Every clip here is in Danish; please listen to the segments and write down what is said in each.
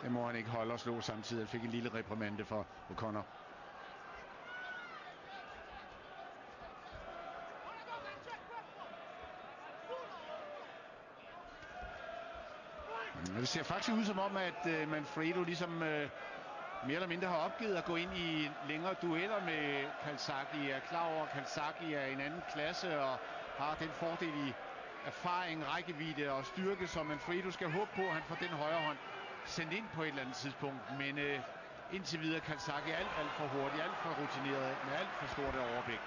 Det må han ikke holde og slå samtidig. Han fik en lille reprimande for O'Connor. Det ser faktisk ud som om, at Manfredo ligesom mere eller mindre har opgivet at gå ind i længere dueller med Calzaghe. Er klar over, at Calzaghe er en anden klasse og har den fordel i erfaring, rækkevidde og styrke, som Manfredo skal håbe på, at han får den højre hånd sendt ind på et eller andet tidspunkt. Men indtil videre Calzaghe alt for hurtig, alt for rutineret, med alt for stort overblik.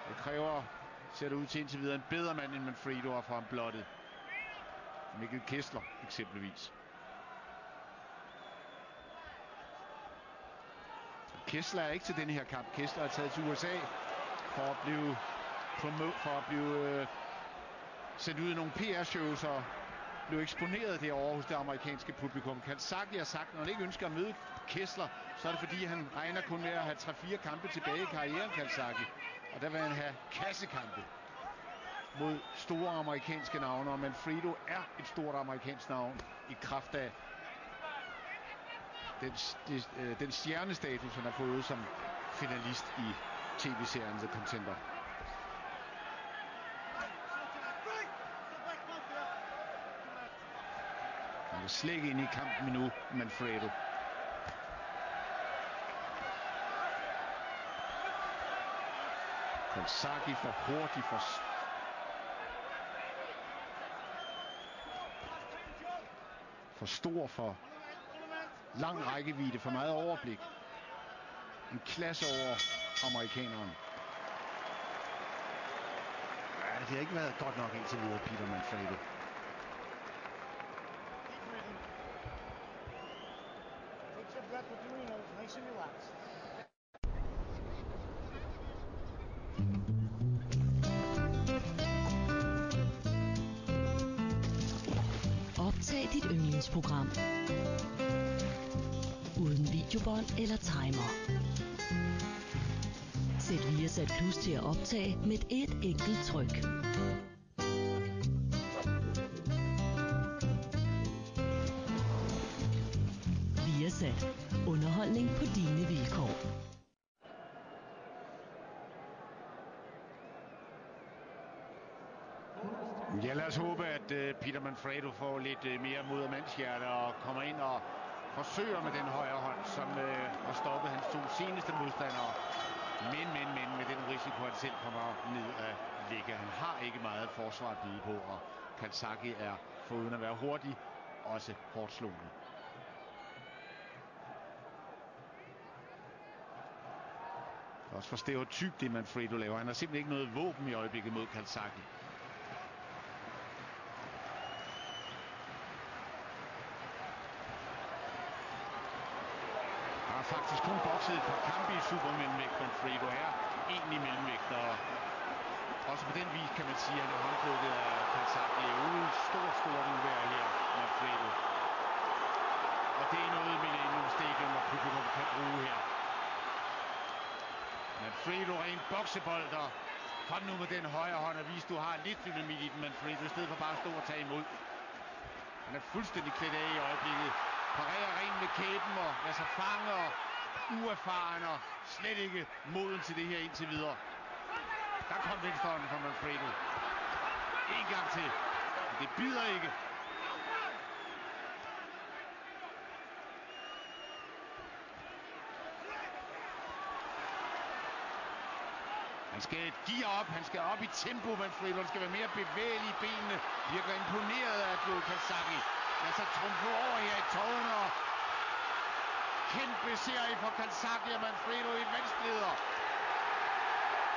Det kræver, ser det ud til indtil videre, en bedre mand end Manfredo at få ham blottet. Mikkel Kessler eksempelvis. Kessler er ikke til denne her kamp. Kessler er taget til USA for at blive sendt ud i nogle PR-shows og blive eksponeret derovre hos det amerikanske publikum. Calzaghe har sagt, at når han ikke ønsker at møde Kessler, så er det fordi, han regner kun med at have 3-4 kampe tilbage i karrieren, Calzaghe. Og der vil han have kassekampe mod store amerikanske navne, og Manfredo er et stort amerikansk navn i kraft af den stjernestatus, han har fået som finalist i tv-serien The Contender. Han er slet ikke inde i kampen endnu, Manfredo. Calzaghe for hurtigt, for stor, for lang rækkevidde, for meget overblik. En klasse over amerikaneren. Ja, det har ikke været godt nok indtil videre, Peter Manfredo. Take your breath with your nose, nice and relaxed. Optag dit yndlingsprogram. Uden videobånd eller timer. Sæt Viasat Plus til at optage med et enkelt tryk. Viasat. Underholdning på dine vilkår. Ja, lad os håbe, at Peter Manfredo får lidt mere mod af mandshjerte og kommer ind og forsøger med den højre hånd, som har stoppet hans to seneste modstandere. Men med den risiko, at han selv kommer ned at ligge. Han har ikke meget forsvar at byde på, og Calzaghe er, foruden at være hurtig, også hårdt slående. Det er også for stereotyp, det Manfredo laver. Han har simpelthen ikke noget våben i øjeblikket mod Calzaghe. Faktisk kun bokset et par kampe i supermellemvægt, Manfredo er egentlig mellemvægt, og også på den vis kan man sige, at han er håndplukket af Calzaghe ude i stort uvejr her, Manfredo. Og det er noget, Millennium Stadium og publikum kan bruge her. Manfredo ren boksebold, og kom nu med den højre hånd og vis, du har lidt dynamit i den, Manfredo, i stedet for bare at stå og tage imod. Han er fuldstændig klædt af i øjeblikket. Parerer rent med kæben og lader sig fange og uerfaren og slet ikke moden til det her indtil videre. Der kom venstrehånden fra Manfredo. En gang til. Men det bider ikke. Han skal gear op, han skal op i tempo, Manfredo. Han skal være mere bevægelig i benene. Virker imponeret af Joe Calzaghe. Lad sig trumfe over her i tårne, og kæmpe serie for Calzaghe og Manfredo i vanskeligheder.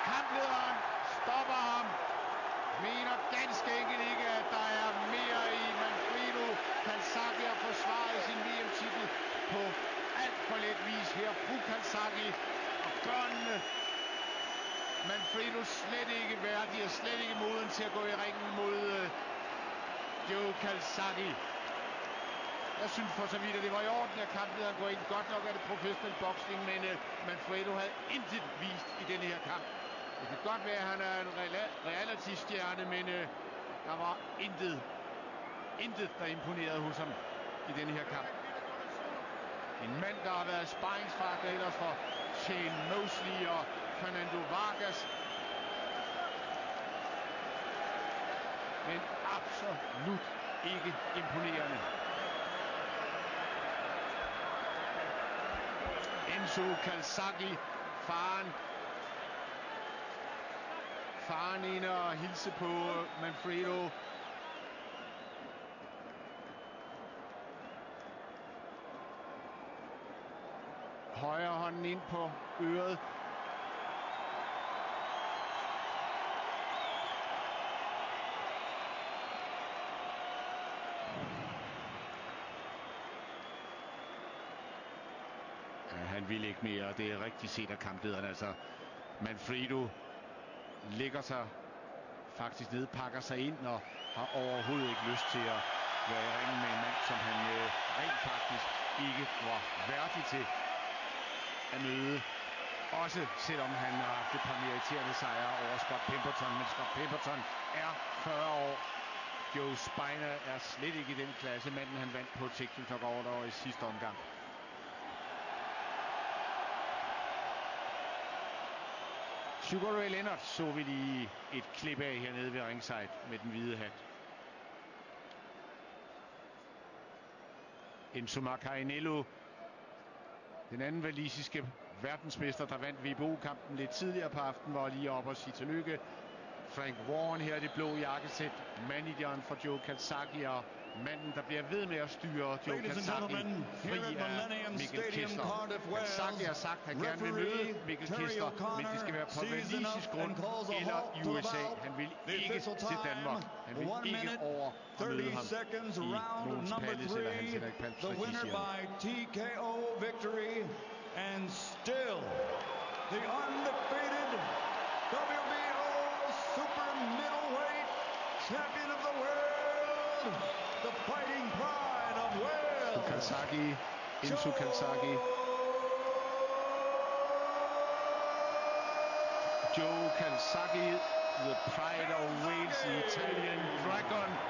Kamplederen stopper ham. Mener ganske enkelt ikke, at der er mere i Manfredo. Calzaghe har forsvaret sin VM-titel på alt for let vis her. Fru Calzaghe og børnene. Manfredo slet ikke værdig og slet ikke moden til at gå i ringen mod Joe Calzaghe. Jeg synes for så vidt, at det var i orden, at kamplederen går ind. Godt nok er det professionel boksning, men Manfredo havde intet vist i denne her kamp. Det kan godt være, at han er en reality-stjerne, men der var intet, der imponerede hos ham i denne her kamp. En mand, der har været sparringspartner ellers for Shane Mosley og Fernando Vargas. Men absolut ikke imponerende. Enzo Calzaghe, faren inde og hilse på Manfredo. Højre hånden ind på øret. Han vil ikke mere, det er rigtig set af kamplederen. Altså, Manfredo lægger sig faktisk ned, pakker sig ind og har overhovedet ikke lyst til at være i ringen med en mand, som han rent faktisk ikke var værdig til at møde. Også selvom han har haft et par meriterende sejre over Scott Pemberton, men Scott Pemberton er 40 år. Joe Spina er slet ikke i den klasse. Manden han vandt på technical knockout i sidste omgang. Sugar Ray Leonard så vi lige et klip af hernede ved ringside med den hvide hat. Enzo Maccarinello, den anden walisiske verdensmester, der vandt WBO-kampen lidt tidligere på aftenen, var lige oppe og sige tillykke. Frank Warren her, det blå jakkesæt, manageren for Joe Calzaghe og manden, der bliver ved med at styre Joe Calzaghe fri af Mikkel Kester. Calzaghe har sagt, at han gerne vil møde Mikkel Kester, men det skal være på walisisk grund eller i USA. Han vil ikke til Danmark. Han vil ikke over og møde ham i Måns Palace eller Hans Henrik Palms regi. And still the undefeated WBO super middleweight champion of the world, the fighting pride of Wales. Calzaghe, Enzo Calzaghe. Joe Calzaghe, the pride of Wales, the Italian dragon. –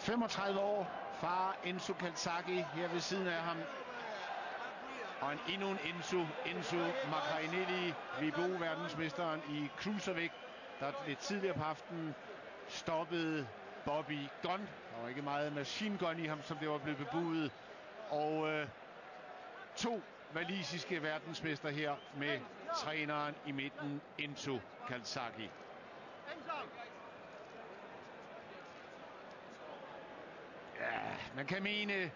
35 år, far Enzo Calzaghe her ved siden af ham. Og endnu en Enzo Maccarinelli, WBO-verdensmesteren i cruiservægt, der lidt tidligere på aftenen stoppede Bobby Gunn. Der var ikke meget machine gun i ham, som det var blevet bebudet. Og to walisiske verdensmester her med træneren i midten, Enzo Calzaghe. Ja, man kan mene,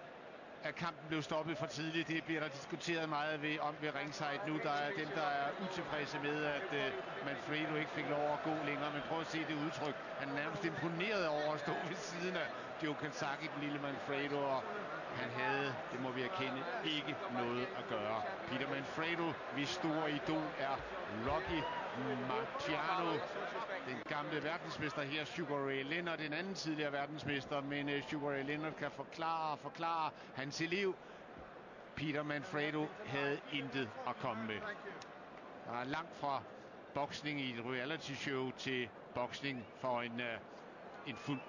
at kampen blev stoppet for tidligt. Det bliver der diskuteret meget ved ringside nu. Der er dem, der er utilfredse med, at Manfredo ikke fik lov at gå længere. Men prøv at se det udtryk. Han er nærmest imponeret over at stå ved siden af Joe Calzaghe, den lille Manfredo. Og han havde, det må vi erkende, ikke noget at gøre. Peter Manfredo, hvis store idol, er Rocky Marciano, den gamle verdensmester her. Sugar Ray Leonard, den anden tidligere verdensmester. Men Sugar Ray Leonard kan forklare hans elev. Peter Manfredo havde intet at komme med. Der er langt fra boksning i et reality show til boksning for en fuld